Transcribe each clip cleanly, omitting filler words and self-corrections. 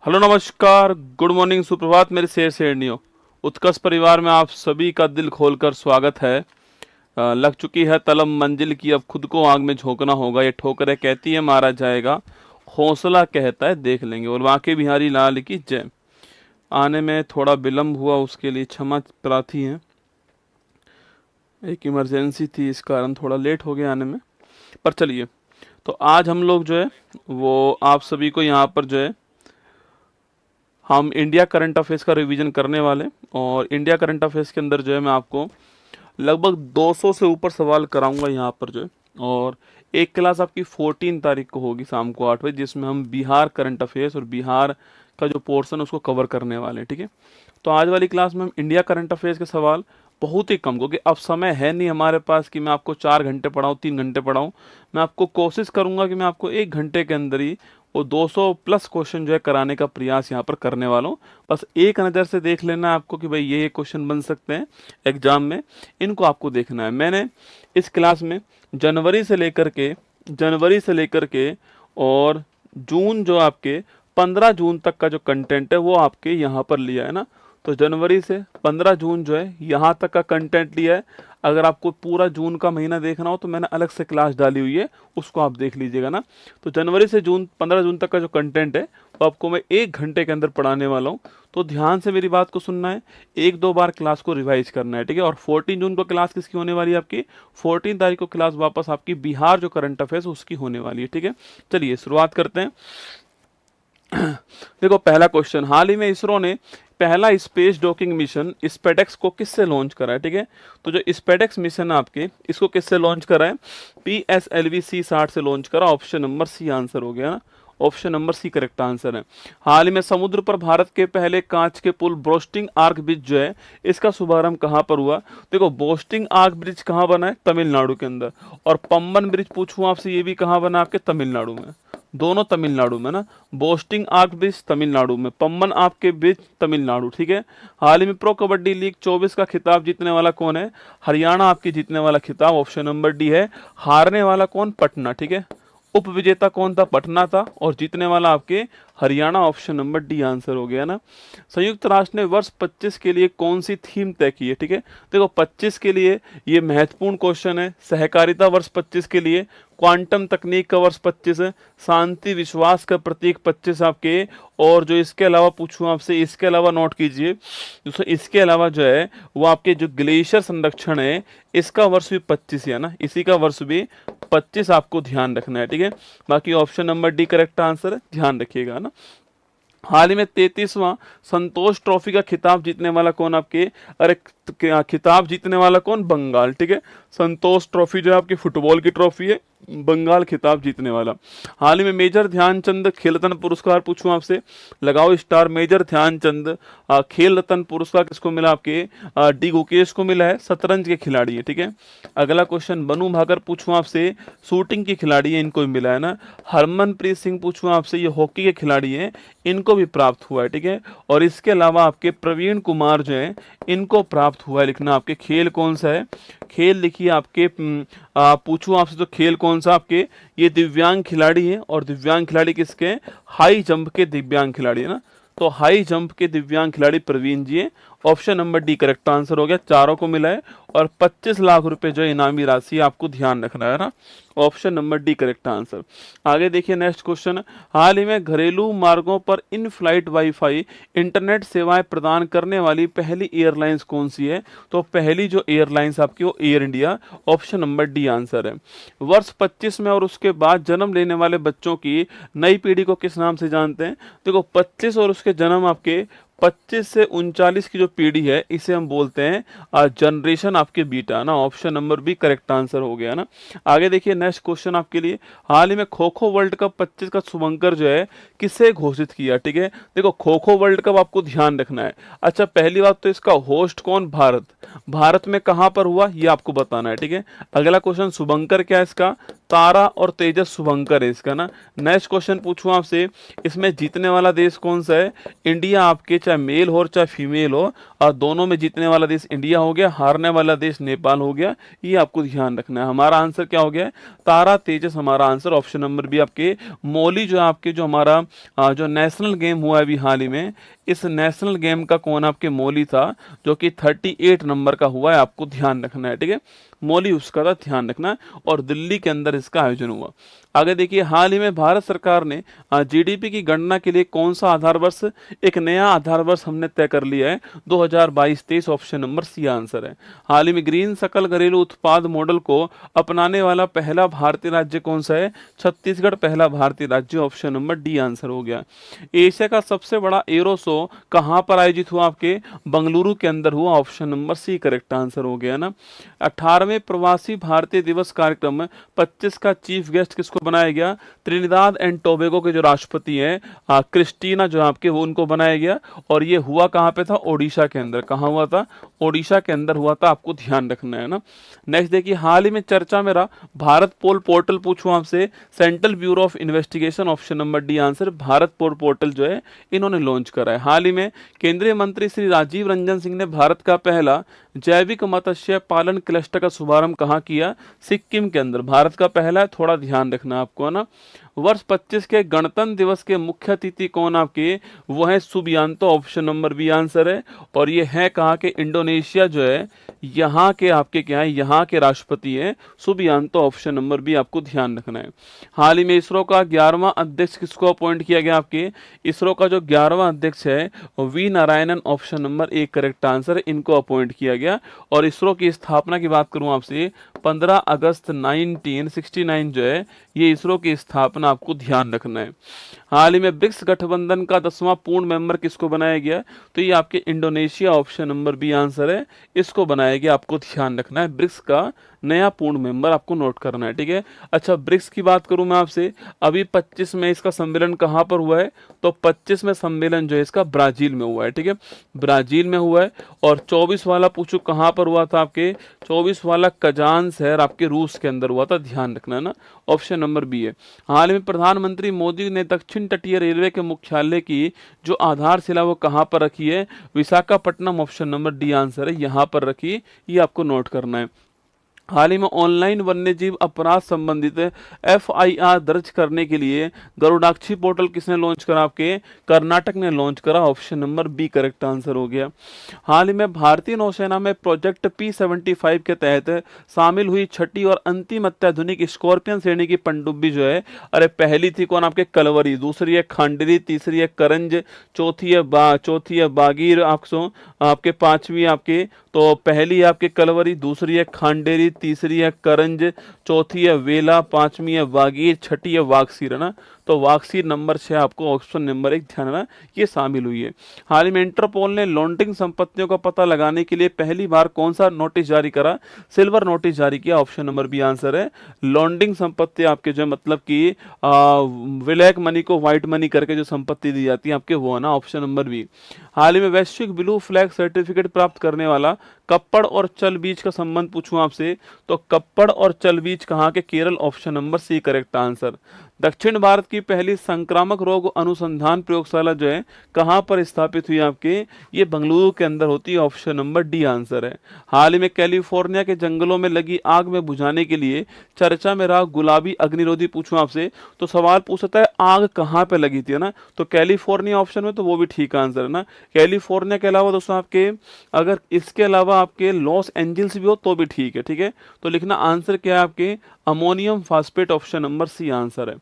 Hello नमस्कार, good morning, सुप्रभात मेरे शेर शेरनियों। उत्कर्ष परिवार में आप सभी का दिल खोलकर स्वागत है। लग चुकी है तलब मंजिल की, अब खुद को आग में झोंकना होगा। ये ठोकरें कहती है मारा जाएगा, हौसला कहता है देख लेंगे। और बांके बिहारी लाल की जय। आने में थोड़ा विलम्ब हुआ, उसके लिए क्षमा प्रार्थी हैं। एक इमरजेंसी थी, इस कारण थोड़ा लेट हो गया आने में। पर चलिए, तो आज हम लोग जो है वो आप सभी को यहाँ पर जो है हम इंडिया करंट अफेयर्स का रिवीजन करने वाले। और इंडिया करंट अफेयर्स के अंदर जो है मैं आपको लगभग 200 से ऊपर सवाल कराऊंगा यहाँ पर जो है। और एक क्लास आपकी 14 तारीख को होगी शाम को 8 बजे, जिसमें हम बिहार करंट अफेयर्स और बिहार का जो पोर्शन है उसको कवर करने वाले हैं। ठीक है, तो आज वाली क्लास में हम इंडिया करंट अफेयर्स के सवाल बहुत ही कम, क्योंकि अब समय है नहीं हमारे पास कि मैं आपको 4 घंटे पढ़ाऊँ, 3 घंटे पढ़ाऊँ। मैं आपको कोशिश करूंगा कि मैं आपको 1 घंटे के अंदर ही वो 200 प्लस क्वेश्चन जो है कराने का प्रयास यहाँ पर करने वाला हूँ। बस एक नज़र से देख लेना है आपको कि भाई ये क्वेश्चन बन सकते हैं एग्जाम में, इनको आपको देखना है। मैंने इस क्लास में जनवरी से लेकर के और जून, जो आपके 15 जून तक का जो कंटेंट है वो आपके यहाँ पर लिया है ना। तो जनवरी से 15 जून जो है यहाँ तक का कंटेंट लिया है। अगर आपको पूरा जून का महीना देखना हो तो मैंने अलग से क्लास डाली हुई है, उसको आप देख लीजिएगा ना। तो जनवरी से जून 15 जून तक का जो कंटेंट है वो आपको मैं 1 घंटे के अंदर पढ़ाने वाला हूँ। तो ध्यान से मेरी बात को सुनना है, 1-2 बार क्लास को रिवाइज करना है। ठीक है, और 14 जून को क्लास किसकी होने वाली है आपकी? 14 तारीख को क्लास वापस आपकी बिहार जो करंट अफेयर्स उसकी होने वाली है। ठीक है, चलिए शुरुआत करते हैं। देखो, पहला क्वेश्चन, हाल ही में इसरो ने पहला स्पेस डॉकिंग मिशन स्पेडेक्स को किससे लॉन्च करा है? ठीक है, तो जो स्पेडेक्स मिशन है आपके, इसको किससे लॉन्च करा है? PSLV C60 से लॉन्च करा। ऑप्शन नंबर सी आंसर हो गया ना, option number C correct answer है। हाल ही में समुद्र पर भारत के पहले कांच के पुल बोस्टिंग आर्क ब्रिज जो है, इसका शुभारंभ कहाँ पर हुआ? देखो, बोस्टिंग आर्क ब्रिज कहाँ बना है? तमिलनाडु के अंदर। और पंबन ब्रिज पूछूं आपसे, ये भी कहाँ बना? आपके तमिलनाडु में। दोनों तमिलनाडु में ना, बोस्टिंग आर्क ब्रिज तमिलनाडु में, पम्बन आपके ब्रिज तमिलनाडु। ठीक है, हाल ही में प्रो कबड्डी लीग 24 का खिताब जीतने वाला कौन है? हरियाणा आपकी जीतने वाला खिताब, ऑप्शन नंबर डी है। हारने वाला कौन? पटना। ठीक है, उप विजेता कौन था? पटना था, और जीतने वाला आपके Haryana, option number D answer हो गया ना। संयुक्त राष्ट्र ने वर्ष 25 के लिए कौन सी थीम तय की है? ठीक है, देखो 25 के लिए ये महत्वपूर्ण क्वेश्चन है। सहकारिता वर्ष 25 के लिए, क्वांटम तकनीक का वर्ष 25 है, शांति विश्वास का प्रतीक 25 आपके। और जो इसके अलावा पूछूं आपसे, इसके अलावा नोट कीजिए, दोस्तों इसके अलावा जो है वो आपके जो ग्लेशियर संरक्षण है, इसका वर्ष भी 25 है ना, इसी का वर्ष भी 25 आपको ध्यान रखना है। ठीक है, बाकी option number D correct answer है, ध्यान रखिएगा ना। हाल ही में 33वां संतोष ट्रॉफी का खिताब जीतने वाला कौन आपके? अरे, खिताब जीतने वाला कौन? बंगाल। ठीक है, संतोष ट्रॉफी जो है आपकी फुटबॉल की ट्रॉफी है, बंगाल खिताब जीतने वाला। हाल ही में मेजर ध्यानचंद खेल रत्न पुरस्कार पूछूं आपसे, लगाओ स्टार। मेजर ध्यानचंद खेल रत्न पुरस्कार किसको मिला? आपके डी गुकेश को मिला है, शतरंज के खिलाड़ी है। ठीक है, अगला क्वेश्चन, बनु भाकर पूछूं आपसे, शूटिंग के खिलाड़ी है, इनको भी मिला है ना। हरमनप्रीत सिंह पूछूं आपसे, ये हॉकी के खिलाड़ी है, इनको भी प्राप्त हुआ है। ठीक है, और इसके अलावा आपके प्रवीण कुमार जो है, इनको प्राप्त हुआ है। लिखना आपके खेल कौन सा है? खेल लिखिए आपके, पूछूं आपसे तो खेल कौन सा आपके? ये दिव्यांग खिलाड़ी है, और दिव्यांग खिलाड़ी किसके हैं? हाई जंप के दिव्यांग खिलाड़ी है ना। तो हाई जंप के दिव्यांग खिलाड़ी प्रवीण जी है, option number D correct answer हो गया। चारों को मिला है, और 25 लाख रुपए जो इनामी राशि आपको ध्यान रखना है ना, option number D correct answer. आगे देखिए नेक्स्ट क्वेश्चन, हाल ही में घरेलू मार्गों पर इन फ्लाइट वाईफाई इंटरनेट सेवाएं प्रदान करने वाली पहली एयरलाइंस कौन सी है? तो पहली जो एयरलाइंस आपकी वो air India, option number D answer है। वर्ष 25 में और उसके बाद जन्म लेने वाले बच्चों की नई पीढ़ी को किस नाम से जानते हैं? देखो 25 और उसके जन्म आपके 25 से 39 की जो पीढ़ी है, इसे हम बोलते हैं जनरेशन आपके बीटा ना, option number B correct answer हो गया ना। आगे देखिए नेक्स्ट क्वेश्चन आपके लिए, हाल ही में खो खो वर्ल्ड कप 25 का शुभंकर जो है किसे घोषित किया? ठीक है, देखो खो खो वर्ल्ड कप आपको ध्यान रखना है। अच्छा, पहली बात तो इसका होस्ट कौन? भारत। भारत में कहां पर हुआ ये आपको बताना है। ठीक है, अगला क्वेश्चन, शुभंकर क्या है इसका? तारा और तेजस शुभंकर है इसका ना। नेक्स्ट क्वेश्चन पूछूं आपसे, इसमें जीतने वाला देश कौन सा है? इंडिया आपके, चाहे मेल हो चाहे फीमेल हो, और दोनों में जीतने वाला देश इंडिया हो गया, हारने वाला देश नेपाल हो गया। ये आपको ध्यान रखना है। हमारा आंसर क्या हो गया है? तारा तेजस हमारा आंसर। ऑप्शन नंबर बी आपके मौली जो आपके जो हमारा जो नेशनल गेम हुआ है अभी हाल ही में, इस नेशनल गेम का कौन आपके मौली था, जो कि 38 नंबर का हुआ है, आपको ध्यान रखना है। ठीक है, मौली उसका था, ध्यान रखना है। और दिल्ली के अंदर इसका आयोजन हुआ। आगे देखिए, हाल ही में भारत सरकार ने जीडीपी की गणना के लिए कौन सा आधार वर्ष, एक नया आधार वर्ष हमने तय कर लिया है, 2022-23। ऑप्शन नंबर सी आंसर है। हाल ही में ग्रीन सकल घरेलू उत्पाद मॉडल को अपनाने वाला पहला भारतीय राज्य कौन सा है? छत्तीसगढ़ पहला भारतीय राज्य। ऑप्शन नंबर डी आंसर हो गया। एशिया का सबसे बड़ा एरो शो कहां पर आयोजित हुआ? आपके बंगलुरु के अंदर हुआ। Option number C correct answer हो गया ना। 18वें प्रवासी भारतीय दिवस कार्यक्रम 25 का चीफ गेस्ट किसको बनाया गया? त्रिनिदाद एंड टोबैगो के जो राष्ट्रपति हैं क्रिस्टीना जो आपके, वो उनको बनाया गया। और ये हुआ कहां पे था? ओडिशा के अंदर। कहां हुआ था? ओडिशा के अंदर हुआ था, आपको ध्यान रखना है ना। नेक्स्ट देखिए, हाल ही में चर्चा में रहा भारत पोल पोर्टल। पूछूं आपसे, central bureau of investigation. Option number D answer. Bharat pole portal जो है इन्होंने लॉन्च करा है। हाल ही में केंद्रीय मंत्री श्री राजीव रंजन सिंह ने भारत का पहला जैविक मत्स्य पालन क्लस्टर का शुभारंभ कहाँ किया? सिक्किम के अंदर। भारत का पहला है, थोड़ा ध्यान रखना आपको है ना। वर्ष 25 के गणतंत्र दिवस के मुख्य अतिथि कौन आपके? वो है Subianto. Option number B answer है। और ये है कहाँ के? इंडोनेशिया जो है, यहाँ के आपके क्या है? यहाँ के राष्ट्रपति हैं सुबियांतो। ऑप्शन नंबर बी आपको ध्यान रखना है। हाल ही में इसरो का 11वां अध्यक्ष किसको अपॉइंट किया गया? आपके इसरो का जो 11वां अध्यक्ष है V Narayanan. Option number A correct answer है, इनको अपॉइंट किया गया। और इसरो की स्थापना की बात करूं आपसे, 15 अगस्त 1969 जो है ये इसरो की स्थापना, आपको ध्यान रखना है। हाल ही में ब्रिक्स गठबंधन का 10वां पूर्ण मेंबर किसको बनाया गया? तो ये आपके Indonesia. Option number B answer है, इसको बनाया गया, आपको ध्यान रखना है। ब्रिक्स का नया पूर्ण मेंबर आपको नोट करना है। ठीक है, अच्छा ब्रिक्स की बात करूं मैं आपसे, अभी 25 में इसका सम्मेलन कहां पर हुआ है? तो 25 में सम्मेलन जो है इसका ब्राजील में हुआ है। ठीक है, ब्राजील में हुआ है। और 24 वाला पूछो कहां पर हुआ था? आपके 24 वाला कजान शहर आपके रूस के अंदर हुआ था, ध्यान रखना ना। ऑप्शन नंबर बी है। हाल में प्रधानमंत्री मोदी ने दक्षिण तटीय रेलवे के मुख्यालय की जो आधारशिला वो कहां पर रखी है? Visakhapatnam. Option number D answer है, यहां पर रखी। ये आपको नोट करना है। हाल ही में ऑनलाइन वन्यजीव अपराध संबंधित एफआईआर दर्ज करने के लिए गरुड़ाक्षी पोर्टल किसने लॉन्च करा? आपके कर्नाटक ने लॉन्च करा। Option number B correct answer हो गया। हाल ही में भारतीय नौसेना में प्रोजेक्ट P75 के तहत शामिल हुई छठी और अंतिम अत्याधुनिक स्कॉर्पियन श्रेणी की पनडुब्बी जो है, अरे पहली थी कौन? आपके कलवरी, दूसरी है खांडरी, तीसरी है करंज, चौथी है बागीर, आपके पांचवी आपके, तो पहली है आपके कलवरी, दूसरी है खांडेरी, तीसरी है करंज, चौथी है वेला, पांचवी है बागीर, छठी है वागसीर है ना। तो वागसीर नंबर 6 आपको ऑप्शन नंबर 1 ध्यान रखना, ये शामिल हुई है। हाल ही में इंटरपोल ने लॉन्ड्रिंग संपत्तियों का पता लगाने के लिए पहली बार कौन सा नोटिस जारी करा? सिल्वर नोटिस जारी किया। ऑप्शन नंबर बी आंसर है। लॉन्ड्रिंग संपत्ति आपके जो मतलब कि ब्लैक मनी को व्हाइट मनी करके जो संपत्ति दी जाती है आपके, वो है ना। Option number B. हाल ही में वैश्विक ब्लू फ्लैग सर्टिफिकेट प्राप्त करने वाला कप्पड़ और चल बीच का संबंध पूछूं आपसे, तो कप्पड़ और चल बीच कहाँ के? Kerala. Option number C correct answer. दक्षिण भारत की पहली संक्रामक रोग अनुसंधान प्रयोगशाला जो है कहां पर स्थापित हुई? आपके ये बंगलुरु के अंदर होती है। ऑप्शन नंबर डी आंसर है। हाल ही में कैलिफोर्निया के जंगलों में लगी आग में बुझाने के लिए चर्चा में रहा गुलाबी अग्निरोधी पूछूं आपसे, तो सवाल पूछता है आग कहां पे लगी थी, है ना। तो कैलिफोर्निया ऑप्शन में, तो वो भी ठीक आंसर है ना। कैलिफोर्निया के अलावा दोस्तों आपके, अगर इसके अलावा आपके लॉस एंजल्स भी हो तो भी ठीक है। ठीक है, तो लिखना आंसर क्या है आपके? Ammonium phosphate. Option number C answer है।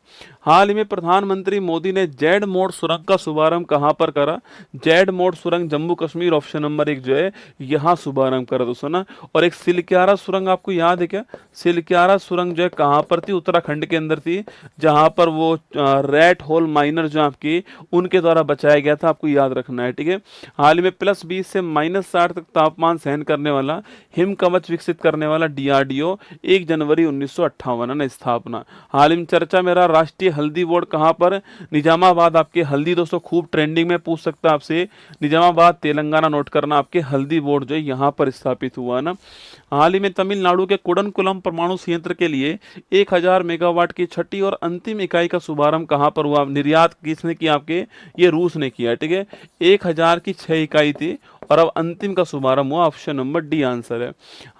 हाल ही में प्रधानमंत्री मोदी ने जेड मोड सुरंग का शुभारंभ कहां पर करा? जेड मोड सुरंग जम्मू कश्मीर। ऑप्शन नंबर 1 जो है यहां शुभारंभ करा दोस्तों ना। और एक सिलक्यारा सुरंग आपको याद है क्या? सिलक्यारा सुरंग जो है कहां पर थी? उत्तराखंड के अंदर थी, जहां पर वो रेड होल माइनर जो आपकी उनके द्वारा बचाया गया था, आपको याद रखना है। ठीक है, हाल ही में +20 से -60 तक तापमान सहन करने वाला हिम कवच विकसित करने वाला DRDO 1 जनवरी 1958 है ना स्थापना। हाल ही में चर्चा में रहा राष्ट्रीय हल्दी बोर्ड कहाँ पर? निजामाबाद आपके हल्दी दोस्तों खूब ट्रेंडिंग में पूछ सकता है आपसे। निजामाबाद तेलंगाना नोट करना, आपके हल्दी बोर्ड जो है यहाँ पर स्थापित हुआ है ना। हाल ही में तमिलनाडु के कुडनकुलम परमाणु संयंत्र के लिए 1000 मेगावाट की छठी और अंतिम इकाई का शुभारंभ कहाँ पर हुआ? निर्यात किसने किया आपके? ये रूस ने किया, ठीक है। 1000 की 6 इकाई थी और अब अंतिम का शुभारंभ हुआ। ऑप्शन नंबर डी आंसर है।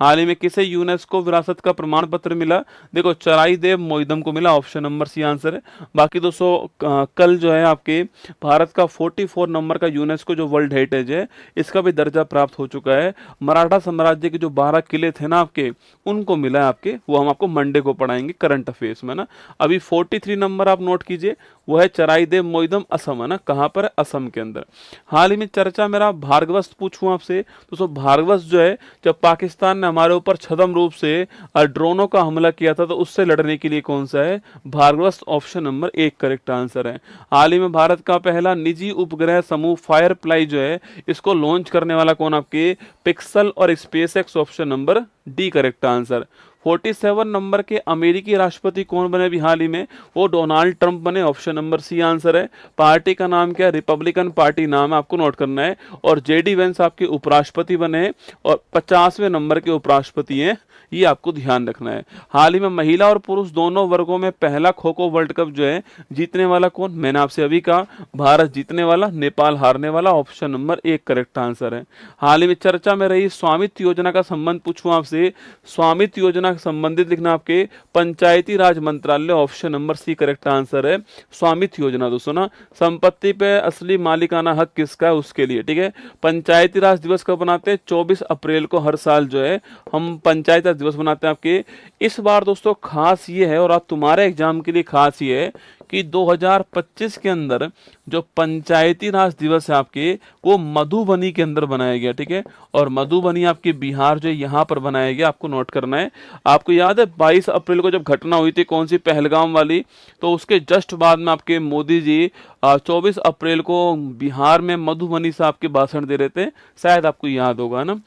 हाल ही में किसे यूनेस्को विरासत का प्रमाण पत्र मिला? देखो चराई देव मोइदम को मिला, ऑप्शन नंबर सी आंसर है। बाकी दोस्तों कल जो है आपके भारत का 44 नंबर का यूनेस्को जो वर्ल्ड हेरिटेज है इसका भी दर्जा प्राप्त हो चुका है। मराठा साम्राज्य के जो 12 किले थे ना आपके, उनको मिला है आपके, वो हम आपको मंडे को पढ़ाएंगे करंट अफेयर्स में ना। अभी 43 नंबर आप नोट कीजिए, वो है चराई देव मोइदम, असम है ना। कहाँ पर है? असम के अंदर। हाल ही में चर्चा मेरा भार्गवस्त्र पूछूं आपसे, तो सो भार्गवस्त्र जो है जब पाकिस्तान ने हमारे ऊपर छद्म रूप से ड्रोनों का हमला किया था तो उससे लड़ने के लिए कौन सा है? भार्गवस्त्र, ऑप्शन नंबर एक करेक्ट आंसर है। हाल ही में भारत का पहला निजी उपग्रह समूह फायरफ्लाई जो है इसको लॉन्च करने वाला कौन? आपके पिक्सल और SpaceX, option number D correct answer. 47 number के अमेरिकी राष्ट्रपति कौन बने अभी हाल ही में? वो डोनाल्ड ट्रंप बने, ऑप्शन नंबर सी आंसर है। पार्टी का नाम क्या है? रिपब्लिकन पार्टी नाम है, आपको नोट करना है। और जेडी वेंस आपके उपराष्ट्रपति बने हैं और 50वें नंबर के उपराष्ट्रपति हैं, ये आपको ध्यान रखना है। हाल ही में महिला और पुरुष दोनों वर्गों में पहला खो खो वर्ल्ड कप जो है जीतने वाला कौन? मैंने आपसे अभी कहा भारत जीतने वाला, नेपाल हारने वाला, ऑप्शन नंबर एक करेक्ट आंसर है। हाल ही में चर्चा में रही स्वामित्व योजना का संबंध पूछूं आपसे, स्वामित्व योजना से संबंधित लिखना आपके पंचायती राज मंत्रालय, option number C correct answer है। स्वामित्व योजना दोस्तों ना, संपत्ति पे असली मालिकाना हक किसका है उसके लिए, ठीक है। पंचायती राज दिवस कब बनाते हैं? 24 अप्रैल को हर साल जो है हम पंचायती राज दिवस बनाते हैं आपके। इस बार दोस्तों खास ये है, और आज तुम्हारे एग्जाम के लिए खास ये है कि 2025 के अंदर जो पंचायती राज दिवस है आपके वो मधुबनी के अंदर बनाया गया, ठीक है। और मधुबनी आपके बिहार जो यहाँ पर बनाया गया, आपको नोट करना है। आपको याद है 22 अप्रैल को जब घटना हुई थी कौन सी? पहलगाम वाली। तो उसके जस्ट बाद में आपके मोदी जी 24 अप्रैल को बिहार में मधुबनी से आपके भाषण दे रहे थे, शायद आपको याद होगा ना।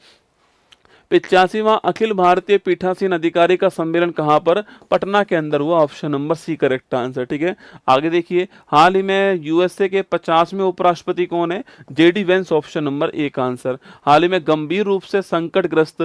85वां अखिल भारतीय पीठासीन अधिकारी का सम्मेलन कहां पर? पटना के अंदर हुआ, option number C correct answer, ठीक है। आगे देखिए, हाल ही में यूएसए के 50वें उपराष्ट्रपति कौन है? जेडी वेंस, ऑप्शन नंबर एक आंसर। हाल ही में गंभीर रूप से संकटग्रस्त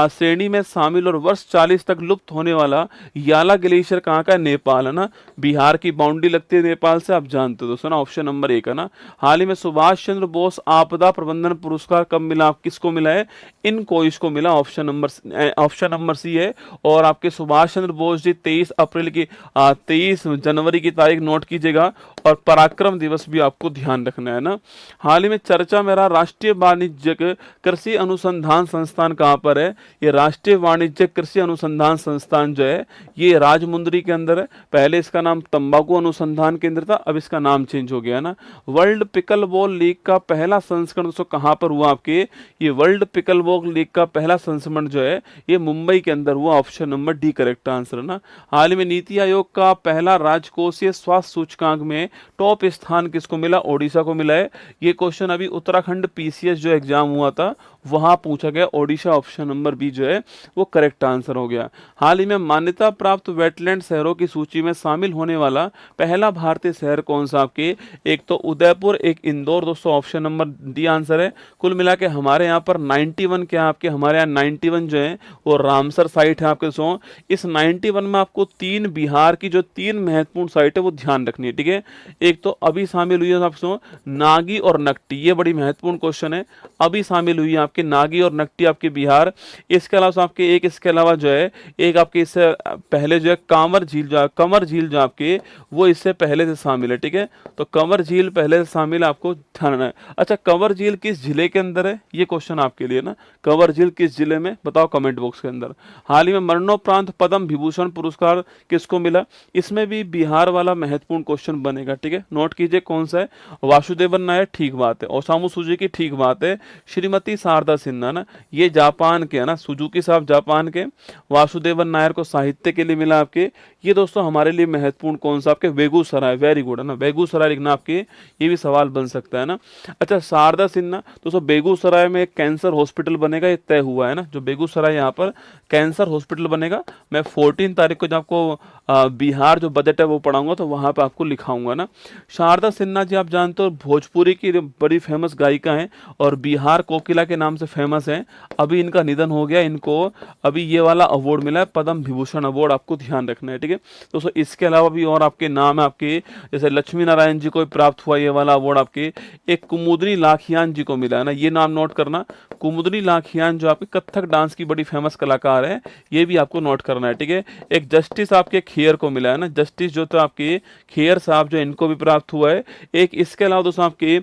श्रेणी में शामिल और वर्ष 40 तक लुप्त होने वाला याला ग्लेशियर कहाँ का है? नेपाल है ना। बिहार की बाउंड्री लगती है नेपाल से, आप जानते हो दोस्तों ना, ऑप्शन नंबर एक है ना। हाल ही में सुभाष चंद्र बोस आपदा प्रबंधन पुरस्कार कब मिला? किसको मिला है? इनको इसको मिला, ऑप्शन नंबर सी है। और आपके सुभाष चंद्र बोस जी 23 जनवरी की तारीख नोट कीजिएगा। और पराक्रम दिवस भी आपको ध्यान रखना है ना। हाल ही में चर्चा में रहा राष्ट्रीय वाणिज्यिक कृषि अनुसंधान संस्थान कहाँ पर है? ये राष्ट्रीय वाणिज्यिक कृषि अनुसंधान संस्थान जो है ये राजमुंदरी के अंदर है। पहले इसका नाम तंबाकू अनुसंधान केंद्र था, अब इसका नाम चेंज हो गया ना। वर्ल्ड पिकल बॉल लीग का पहला संस्करण दोस्तों कहाँ पर हुआ आपके? ये वर्ल्ड पिकल बॉल लीग का पहला संस्करण जो है ये मुंबई के अंदर हुआ, option number D correct answer है ना। हाल ही में नीति आयोग का पहला राजकोषीय स्वास्थ्य सूचकांक में टॉप स्थान किसको मिला? ओडिशा को मिला है। ये क्वेश्चन अभी उत्तराखंड पीसीएस जो एग्जाम हुआ था वहां पूछा गया, ओडिशा, ऑप्शन नंबर बी जो है वो करेक्ट आंसर हो गया। हाल ही में मान्यता प्राप्त वेटलैंड शहरों की सूची में शामिल होने वाला पहला भारतीय शहर कौन सा आपके? एक तो उदयपुर, एक इंदौर दोस्तों, ऑप्शन नंबर डी आंसर है। कुल मिला के हमारे यहाँ पर 91 क्या आपके, हमारे यहाँ 91 जो है वो रामसर साइट है आपके सो। इस 91 में आपको 3 बिहार की जो 3 महत्वपूर्ण साइट है वो ध्यान रखनी है, ठीक है। एक तो अभी शामिल हुई है आपको नागी और नकटी, ये बड़ी महत्वपूर्ण क्वेश्चन है। अभी शामिल हुई है आपके नागी और नकटी आपके बिहार। इसके अलावा आपके इसके अलावा जो है एक आपके इससे पहले जो है कमर झील जो आपके वो इससे पहले से शामिल है, ठीक है। तो कंवर झील पहले से शामिल है, आपको ध्यान रखना है। अच्छा, कंवर झील किस जिले के अंदर है? ये क्वेश्चन आपके लिए ना, कंवर झील किस जिले में, बताओ कमेंट बॉक्स के अंदर। हाल ही में मरणोपरांत पद्म विभूषण पुरस्कार किसको मिला? इसमें भी बिहार वाला महत्वपूर्ण क्वेश्चन बनेगा, ठीक है। नोट कीजिए कौन सा है? वासुदेवन नायर, ठीक बात है। ओसामू सुजुकी, ठीक बात है। श्रीमती शारदा सिन्हा ना, ये जापान के है ना, सुजुकी साहब जापान के। वासुदेवन नायर को साहित्य के लिए मिला आपके। ये दोस्तों हमारे लिए महत्वपूर्ण कौन सा, आपके बेगूसराय, वेरी गुड है ना, बेगूसराय लिखना आपके, ये भी सवाल बन सकता है ना। अच्छा शारदा सिन्हा दोस्तों, बेगूसराय में एक कैंसर हॉस्पिटल बनेगा, ये तय हुआ है ना, जो बेगूसराय यहाँ पर कैंसर हॉस्पिटल बनेगा। मैं 14 तारीख को जब आपको बिहार जो बजट है वो पढ़ाऊंगा तो वहां पे आपको लिखाऊंगा ना। शारदा सिन्हा जी आप जानते हो भोजपुरी की बड़ी फेमस गायिका हैं और बिहार कोकिला के नाम से फेमस हैं। अभी इनका निधन हो गया, इनको अभी ये वाला अवार्ड मिला है, पद्म विभूषण अवार्ड, आपको ध्यान रखना है, ठीक है दोस्तों। इसके अलावा भी और आपके नाम है आपके, जैसे लक्ष्मी नारायण जी को भी प्राप्त हुआ ये वाला अवार्ड आपके। एक कुमुदनी लाखियान जी को मिला है ना, ये नाम नोट करना। कुमुदनी लाखियान जो आपके कथक डांस की बड़ी फेमस कलाकार है, ये भी आपको नोट करना है, ठीक है। एक जस्टिस आपके खेर को मिला है ना, जस्टिस जो तो आपके खेर साहब जो, इनको भी प्राप्त हुआ है। एक इसके अलावा दोस्तों आपके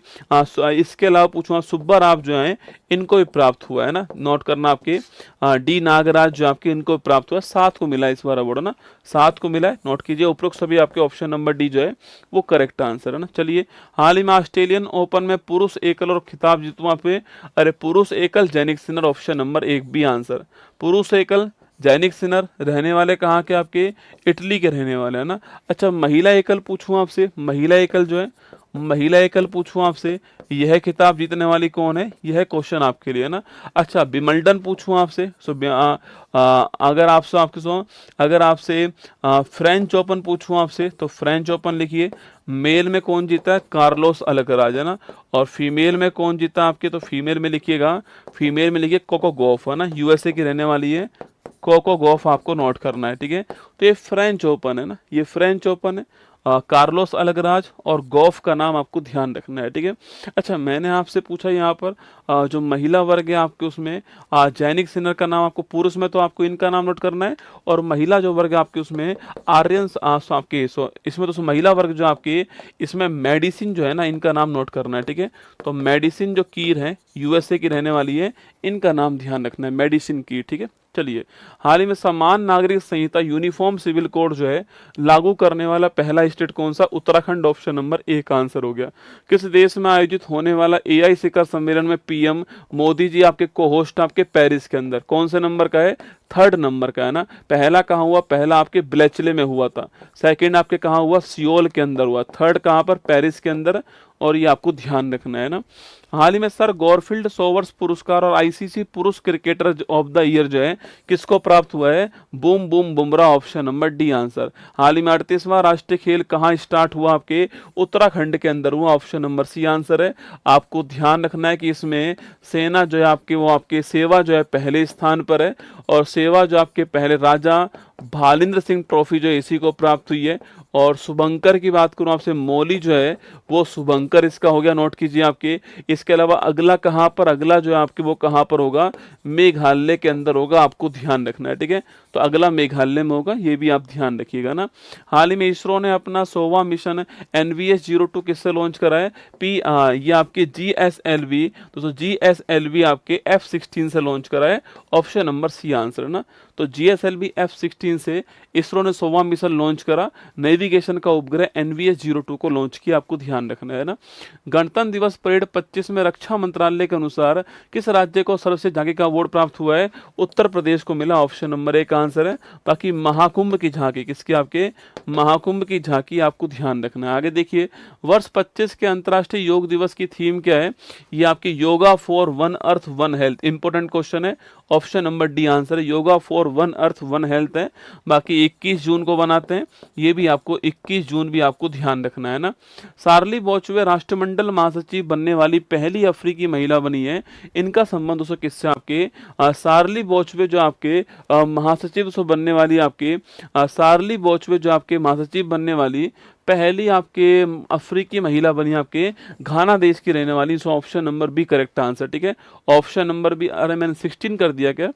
इसके अलावा पूछूंगा सुब्बा राव जो हैं, इनको भी प्राप्त हुआ है ना, नोट करना आपके। डी नागराज जो आपके, इनको प्राप्त हुआ है, 7 को मिला है इस बार अवार्ड ना, 7 को मिला है, नोट कीजिए। उपरोक्त सभी आपके ऑप्शन नंबर डी जो है वो करेक्ट आंसर है ना। चलिए, हाल ही में ऑस्ट्रेलियन ओपन में पुरुष एकल और खिताब जीतू आपके, अरे पुरुष एकल Jannik Sinner, option number 1 B answer. पुरुष एकल जैनिक सिनर रहने वाले कहाँ के, आपके इटली के रहने वाले है ना। अच्छा महिला एकल पूछूं आपसे, महिला एकल जो है, महिला एकल पूछूं आपसे, यह खिताब जीतने वाली कौन है, यह क्वेश्चन आपके लिए है ना। अच्छा विमल्डन पूछूं आपसे, अगर आपसे अगर आपसे फ्रेंच ओपन पूछूं आपसे, तो फ्रेंच ओपन लिखिए। मेल में कौन जीता है, कार्लोस अल्कराज है ना। और फीमेल में कौन जीता आपके, तो फीमेल में लिखिएगा, फीमेल में लिखिए कोको गॉफ है ना, यूएसए की रहने वाली है, कोको गॉफ आपको नोट करना है, ठीक है। तो ये फ्रेंच ओपन है ना, ये फ्रेंच ओपन है। कार्लोस अल्कराज और गॉफ का नाम आपको ध्यान रखना है, ठीक है। अच्छा मैंने आपसे पूछा यहाँ पर जो महिला वर्ग है आपके उसमें जैनिक सिनर का नाम, आपको पुरुष में तो आपको इनका नाम नोट करना है, और महिला जो वर्ग है आपके उसमें आर्यंस आपके इसमें तो महिला वर्ग जो आपके, इसमें मेडिसिन जो है ना, इनका नाम नोट करना है, ठीक है। तो मेडिसिन जो कीर है, यूएसए की रहने वाली है, इनका नाम ध्यान रखना है, मेडिसिन कीर, ठीक है। चलिए, हाल ही में समान नागरिक संहिता यूनिफॉर्म सिविल कोड जो है लागू करने वाला पहला स्टेट कौन सा, उत्तराखंड, ऑप्शन नंबर 1 आंसर हो गया। किस देश में आयोजित होने वाला एआई शिखर सम्मेलन में पीएम मोदी जी आपके को होस्ट आपके पेरिस के अंदर, कौन से नंबर का है, 3rd नंबर का है ना। पहला कहाँ हुआ, पहला आपके ब्लेचले में हुआ था, सेकंड आपके कहाँ हुआ, सियोल के अंदर हुआ, 3rd कहाँ पर, पेरिस के अंदर, और ये आपको ध्यान रखना है ना। हाल ही में सर गॉरफील्ड सोवर्स पुरस्कार और आईसीसी पुरुष क्रिकेटर ऑफ द ईयर जो है किसको प्राप्त हुआ है, boom boom Bumrah, option number D answer. हाल ही में 38वां राष्ट्रीय खेल कहाँ स्टार्ट हुआ, आपके उत्तराखंड के अंदर हुआ, ऑप्शन नंबर सी आंसर है। आपको ध्यान रखना है कि इसमें सेना जो है आपके, वो आपके सेवा जो है पहले स्थान पर है, और सेवा जो आपके पहले राजा भालिंद्र सिंह ट्रॉफी जो है इसी को प्राप्त हुई है। और शुभंकर की बात करूं आपसे, मौली जो है वो शुभंकर इसका हो गया, नोट कीजिए आपके। इसके अलावा अगला कहां पर, अगला जो है आपके वो कहां पर होगा, मेघालय के अंदर होगा, आपको ध्यान रखना है, ठीक है। तो अगला मेघालय में होगा, ये भी आप ध्यान रखिएगा ना। हाल ही में इसरो ने अपना 100वां मिशन NVS-02 किससे लॉन्च करा है, ये आपके GSLV, तो GSLV आपके F-16 से लॉन्च करा है, ऑप्शन नंबर सी आंसर है ना। तो GSLV F-16 से इसरो ने 100वां मिशन लॉन्च करा, नेविगेशन का उपग्रह NVS-02 को लॉन्च किया, आपको ध्यान रखना है ना। गणतंत्र दिवस परेड 25 में रक्षा मंत्रालय के अनुसार किस राज्य को सर्वश्रेष्ठ झांकी का अवार्ड प्राप्त हुआ है, उत्तर प्रदेश को मिला, ऑप्शन नंबर 1 आंसर है। बाकी महाकुंभ की झांकी किसकी, आपके महाकुंभ की झांकी, आपको ध्यान रखना है। आगे देखिए, वर्ष 25 के अंतर्राष्ट्रीय योग दिवस की थीम क्या है, ये आपकी yoga for one earth one health, important question है, ऑप्शन नंबर डी आंसर है, yoga for one earth one health है। बाकी 21 जून को बनाते हैं, ये भी आपको 21 जून भी आपको ध्यान रखना है ना। सार्ली बॉचवे राष्ट्रमंडल महासचिव बनने वाली पहली अफ्रीकी महिला बनी है, इनका संबंध दोस्तों किससे, आपके सार्ली बॉचवे जो आपके महासचिव बनने वाली, आपके सार्ली बॉचवे जो आपके महासचिव बनने वाली पहली आपके अफ्रीकी महिला बनी, आपके घाना देश की रहने वाली, so option number B correct answer, ठीक है। ऑप्शन नंबर बी, अरे मैंने 16 कर दिया क्या,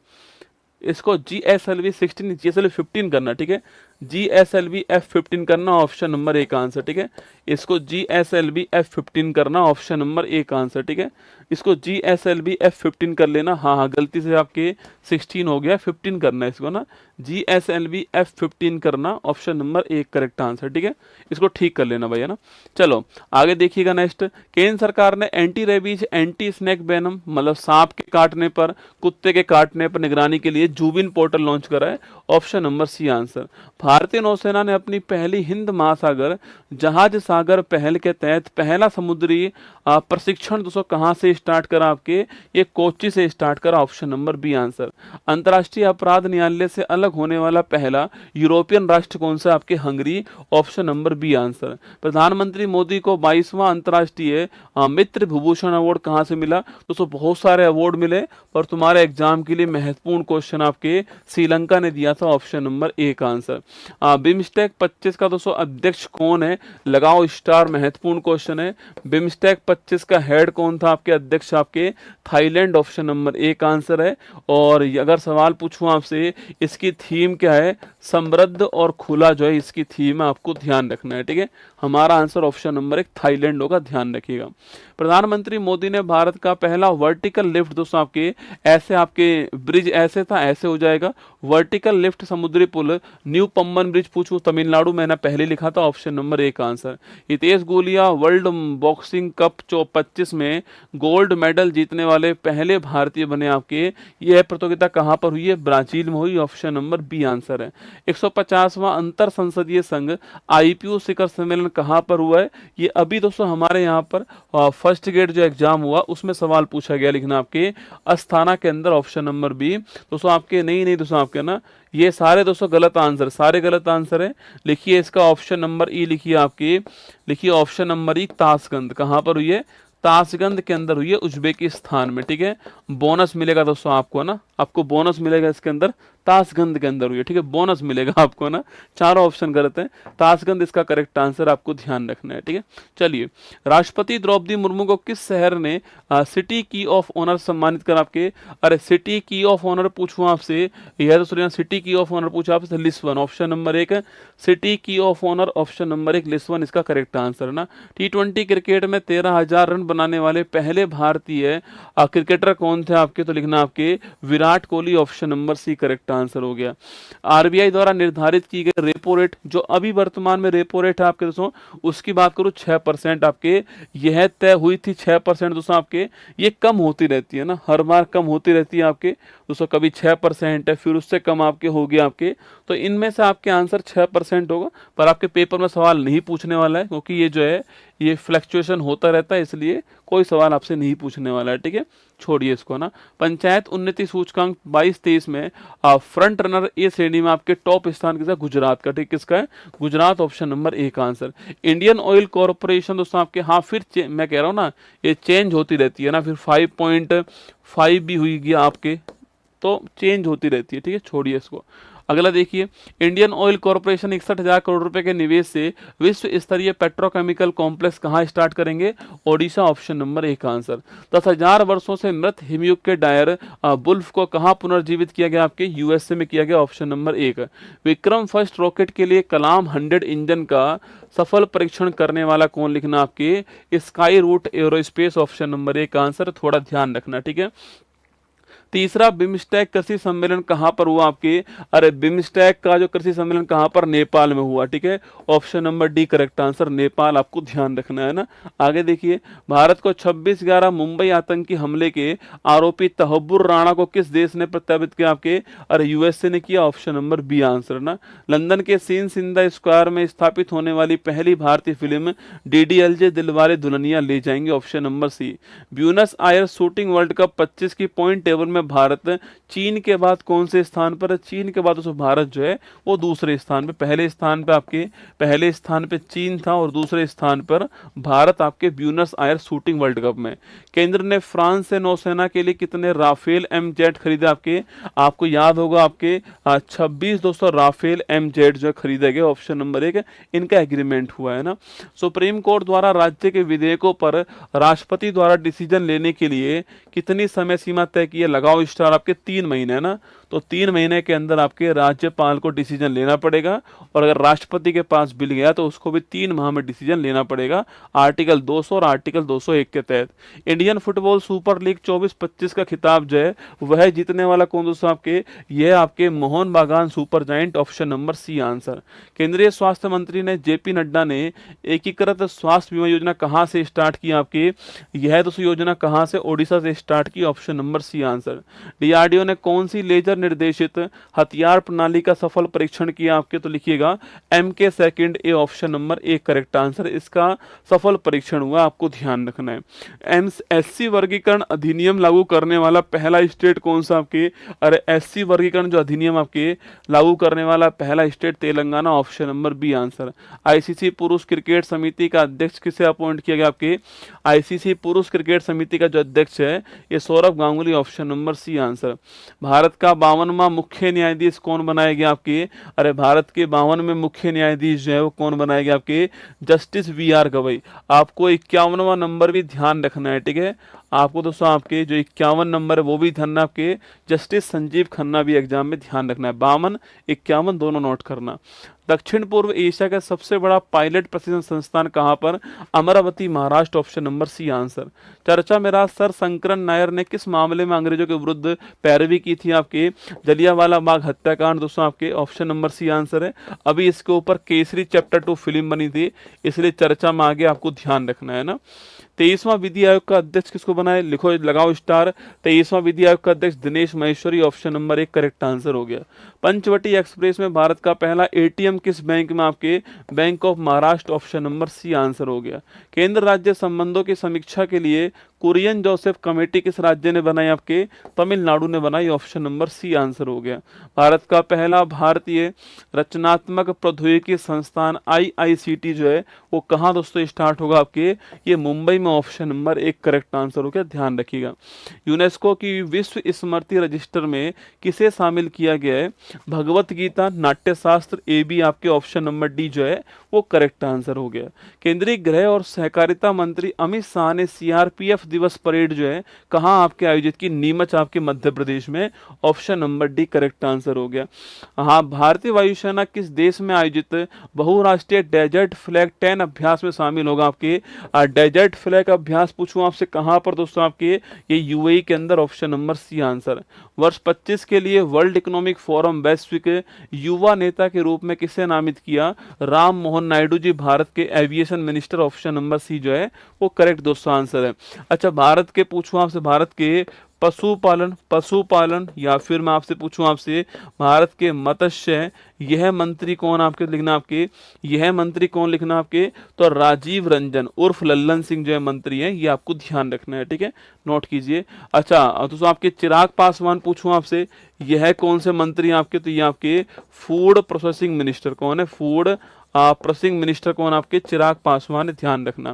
इसको GSLV 16 GSLV 15 करना, ठीक है, GSLV F15 करना, ऑप्शन नंबर 1 आंसर, ठीक है। इसको GSLV F15 करना, ऑप्शन नंबर 1 आंसर, ठीक है। इसको GSLV F15 कर लेना, हाँ हाँ गलती से आपके 16 हो गया, 15 करना है इसको ना, GSLV F-15 करना, ऑप्शन नंबर 1 करेक्ट आंसर। ठीक है, इसको ठीक कर लेना भाई, है ना। चलो आगे देखिएगा नेक्स्ट। केंद्र सरकार ने anti rabies anti snake venom मतलब सांप के काटने पर, कुत्ते के काटने पर निगरानी के लिए जूबिन पोर्टल लॉन्च करा है, ऑप्शन नंबर सी आंसर। भारतीय नौसेना ने अपनी पहली हिंद महासागर जहाज सागर पहल के तहत पहला समुद्री प्रशिक्षण दोस्तों कहां से स्टार्ट करा आपके, ये कोच्चि से स्टार्ट करा, ऑप्शन नंबर बी आंसर। अंतर्राष्ट्रीय अपराध न्यायालय से अलग होने वाला पहला यूरोपियन राष्ट्र कौन सा आपके, Hungary, option number B answer. प्रधानमंत्री मोदी को 22वां अंतर्राष्ट्रीय मित्र विभूषण अवार्ड कहां से मिला, दोस्तों बहुत सारे अवार्ड मिले पर तुम्हारे एग्जाम के लिए महत्वपूर्ण क्वेश्चन आपके श्रीलंका ने दिया था, ऑप्शन नंबर ए का आंसर। बिम्स्टेक 25 का दोस्तों अध्यक्ष कौन है, लगाओ स्टार, महत्वपूर्ण क्वेश्चन है। बिम्स्टेक 25 का हेड कौन था आपके, अध्यक्ष आपके थाईलैंड, ऑप्शन नंबर ए का आंसर है। और अगर सवाल पूछूं आपसे इसकी थीम क्या है, समृद्ध और खुला जो है इसकी थीम है, आपको ध्यान रखना है। ठीक है, हमारा आंसर ऑप्शन नंबर 1 थाईलैंड होगा, ध्यान रखिएगा। प्रधानमंत्री मोदी ने भारत का पहला वर्टिकल लिफ्ट दोस्तों आपके, ऐसे आपके ब्रिज ऐसे था ऐसे हो जाएगा, वर्टिकल लिफ्ट समुद्री पुल न्यू पम्बन ब्रिज पूछूं तमिलनाडु, मैंने पहले लिखा था, ऑप्शन नंबर 1 आंसर। हितेश गोलिया वर्ल्ड बॉक्सिंग कप 25 में गोल्ड मेडल जीतने वाले पहले भारतीय बने आपके, यह प्रतियोगिता कहां पर हुई है, ब्राजील में हुई, ऑप्शन नंबर बी आंसर है। 150वां अंतर संसदीय संघ IPU शिखर सम्मेलन कहां पर हुआ है, ये अभी दोस्तों हमारे यहाँ पर फर्स्ट गेट जो एग्जाम हुआ उसमें सवाल पूछा गया, लिखना आपके अस्थाना के अंदर, ऑप्शन नंबर बी। दोस्तों आपके नहीं दोस्तों आपके ना ये सारे दोस्तों गलत आंसर, सारे गलत आंसर है। लिखिए इसका ऑप्शन नंबर ई, लिखिए आपकी, लिखिए ऑप्शन नंबर ई ताशकंद, कहां पर हुई है, ताशकंद के अंदर हुई है, उज्बेकिस्तान में। ठीक है, बोनस मिलेगा दोस्तों आपको ना, आपको बोनस मिलेगा इसके अंदर, ताशकंद के अंदर हुई है। ठीक है, बोनस मिलेगा आपको ना, चारों ऑप्शन गलत हैं, ताशकंद इसका करेक्ट आंसर, आपको ध्यान रखना है। ठीक है, चलिए राष्ट्रपति द्रौपदी मुर्मू को किस शहर ने सिटी की ऑफ ऑनर सम्मानित कर आपके, अरे सिटी की ऑफ ऑनर पूछूं आपसे, यह तो सुनिए, सिटी की ऑफ ऑनर पूछा आपसे, Lisbon, option number 1 city key of honour, option number 1 Lisbon इसका करेक्ट आंसर ना। T20 क्रिकेट में 13,000 रन बनाने वाले पहले भारतीय क्रिकेटर कौन थे आपके, तो लिखना आपके Virat Kohli, option number C correct answer हो गया। RBI द्वारा निर्धारित की गई रेपो रेट, जो अभी वर्तमान में रेपो रेट है आपके दोस्तों, उसकी बात करूं 6% आपके, यह तय हुई थी 6% दोस्तों आपके, ये कम होती रहती है ना, हर बार कम होती रहती है आपके दोस्तों, कभी 6% है फिर उससे कम आपके हो गया आपके, तो इनमें से आपके आंसर 6% होगा। पर आपके पेपर में सवाल नहीं पूछने वाला है क्योंकि ये जो है ये फ्लक्चुएशन होता रहता है, इसलिए कोई सवाल आपसे नहीं पूछने वाला है। ठीक है, छोड़िए इसको ना। पंचायत उन्नति सूचकांक 22-23 में फ्रंट रनर ए श्रेणी में आपके टॉप स्थान किसका, गुजरात का। ठीक, किसका है, Gujarat, option number 1 answer. Indian oil corporation दोस्तों आपके, हाँ फिर मैं कह रहा हूँ ना ये चेंज होती रहती है ना, फिर 5.5 भी हुई गया आपके, तो चेंज होती रहती है। ठीक है, छोड़िए इसको। अगला देखिए, इंडियन ऑयल कॉर्पोरेशन 61,000 करोड़ रुपए के निवेश से विश्व स्तरीय पेट्रोकेमिकल कॉम्प्लेक्स कहां स्टार्ट करेंगे, ओडिशा, ऑप्शन नंबर 1 आंसर। 10,000 वर्षों से मृत हिमयुग के डायर बुल्फ को कहां पुनर्जीवित किया गया, आपके USA में किया गया, option number 1। Vikram first rocket के लिए कलाम 100 इंजन का सफल परीक्षण करने वाला कौन, लिखना आपके Skyroot Aerospace, option number 1 answer, थोड़ा ध्यान रखना। ठीक है, तीसरा बिम्स्टेक कृषि सम्मेलन कहां पर हुआ आपके, अरे बिम्स्टेक का जो कृषि सम्मेलन कहां पर, नेपाल में हुआ। ठीक है, option number D correct answer, Nepal, आपको ध्यान रखना है ना। आगे देखिए, भारत को 26/11 मुंबई आतंकी हमले के आरोपी तहब्बुर राणा को किस देश ने प्रत्यार्पित किया आपके, अरे USA ने किया, ऑप्शन नंबर बी आंसर ना। लंदन के सीन सिंधा स्क्वायर में स्थापित होने वाली पहली भारतीय film DDLJ Dilwale Dulhania Le Jayenge, option number C. Buenos Aires shooting world cup 25 की पॉइंट टेबल में भारत चीन के बाद कौन से स्थान पर है, चीन के बाद भारत जो है वो दूसरे स्थान पे, पहले स्थान पे आपके, पहले स्थान पे चीन था और दूसरे स्थान पर भारत आपके Buenos Aires shooting world cup में। केंद्र ने फ्रांस से नौसेना के लिए कितने राफेल MZ खरीदे आपके, आपको याद होगा आपके 26 दोस्तों राफेल MZ जो खरीदे गए, ऑप्शन नंबर 1 इनका एग्रीमेंट हुआ है ना। सुप्रीम कोर्ट द्वारा राज्य के विधेयकों पर राष्ट्रपति द्वारा डिसीजन लेने के लिए कितनी समय सीमा तय की है, लगा लगाओ स्टार आपके 3 महीने है ना, तो 3 महीने के अंदर आपके राज्यपाल को डिसीजन लेना पड़ेगा, और अगर राष्ट्रपति के पास बिल गया तो उसको भी 3 माह में डिसीजन लेना पड़ेगा, आर्टिकल 200 और आर्टिकल 201 के तहत। इंडियन फुटबॉल सुपर लीग 24-25 का खिताब जो है वह जीतने वाला कौन दोस्तों आपके, यह आपके Mohun Bagan super giant, option number C answer. केंद्रीय स्वास्थ्य मंत्री ने जेपी नड्डा ने एकीकृत स्वास्थ्य बीमा योजना कहां से स्टार्ट की आपके, यह दोस्तों योजना कहां से, ओडिशा से स्टार्ट की, option number C answer. DRDO ने कौन सी लेजर निर्देशित हथियार प्रणाली का सफल परीक्षण किया आपके, तो लिखिएगा MK2 A, option number A correct answer, इसका सफल परीक्षण हुआ, आपको ध्यान रखना है। SC वर्गीकरण अधिनियम लागू करने वाला पहला स्टेट कौन सा आपके, अरे SC वर्गीकरण जो अधिनियम आपके लागू करने वाला पहला state Telangana, option number B answer. ICC पुरुष क्रिकेट समिति का अध्यक्ष किसे अपॉइंट किया गया आपके, आईसीसी पुरुष क्रिकेट समिति का जो अध्यक्ष है ये Sourav Ganguly, option number C answer. Bharat का 52वां मुख्य न्यायाधीश कौन बनाया गया आपके, अरे भारत के 52वें मुख्य न्यायाधीश जो है वो कौन बनाया गया आपके, जस्टिस VR गवई। आपको 51वां नंबर भी ध्यान रखना है, ठीक है, आपको दोस्तों आपके जो 51 नंबर है वो भी ध्यान, आपके जस्टिस संजीव खन्ना भी एग्जाम में ध्यान रखना है, 52 51 दोनों नोट करना। दक्षिण पूर्व एशिया का सबसे बड़ा पायलट प्रशिक्षण संस्थान कहां पर, Amravati Maharashtra, option number C answer. चर्चा में रहा सर शंकरन नायर ने किस मामले में अंग्रेजों के विरुद्ध पैरवी की थी आपके, जलियांवाला बाग हत्याकांड, दोस्तों आपके ऑप्शन नंबर सी आंसर है। अभी इसके ऊपर केसरी चैप्टर 2 फिल्म बनी थी, इसलिए चर्चा में आगे आपको ध्यान रखना है ना। 23वां विधि आयोग का अध्यक्ष किसको बनाए, लिखो लगाओ स्टार, 23वां विधि आयोग का अध्यक्ष Dinesh Maheshwari, option number 1 correct answer हो गया। पंचवटी एक्सप्रेस में भारत का पहला ATM किस बैंक में आपके, bank of Maharashtra, option number C answer हो गया। केंद्र राज्य संबंधों की समीक्षा के लिए कुरियन जोसेफ कमेटी किस राज्य ने बनाई आपके, तमिलनाडु ने बनाई, ऑप्शन नंबर सी आंसर हो गया। भारत का पहला भारतीय रचनात्मक प्रौद्योगिकी संस्थान IICT जो है वो कहाँ दोस्तों स्टार्ट होगा आपके, ये मुंबई में, ऑप्शन नंबर 1 करेक्ट आंसर हो गया, ध्यान रखिएगा। यूनेस्को की विश्व स्मृति रजिस्टर में किसे शामिल किया गया है, भगवत गीता, नाट्यशास्त्र, AB आपके ऑप्शन नंबर डी जो है वो करेक्ट आंसर हो गया। केंद्रीय गृह और सहकारिता मंत्री अमित शाह ने CRPF दिवस परेड जो है कहां आपके आयोजित की, नीमच आपके मध्य प्रदेश में, option number D correct answer हो गया। हाँ, भारतीय वायुसेना किस देश में आयोजित बहुराष्ट्रीय डेजर्ट फ्लैग 10 अभ्यास में शामिल होगा आपके, डेजर्ट फ्लैग अभ्यास पूछूं आपसे कहां पर दोस्तों आपके, ये UAE के अंदर, ऑप्शन नंबर सी आंसर। वर्ष 25 के लिए वर्ल्ड इकोनॉमिक फोरम वैश्विक युवा नेता के रूप में किसे नामित किया, राम मोहन नायडू जी, भारत के aviation minister, option number C जो है वो करेक्ट दोस्तों आंसर है। अच्छा, भारत के पूछूं आपसे, भारत के पशुपालन या फिर मैं आपसे पूछूं आपसे भारत के मत्स्य, यह मंत्री कौन आपके लिखना, आपके यह मंत्री कौन लिखना आपके, तो राजीव रंजन उर्फ लल्लन सिंह जो है मंत्री है, ये आपको ध्यान रखना है, ठीक है, नोट कीजिए। अच्छा दोस्तों आपके चिराग पासवान पूछूं आपसे, यह कौन से मंत्री आपके, तो ये आपके फूड प्रोसेसिंग मिनिस्टर कौन है, फूड प्रोसेसिंग मिनिस्टर कौन आपके, चिराग पासवान, ध्यान रखना।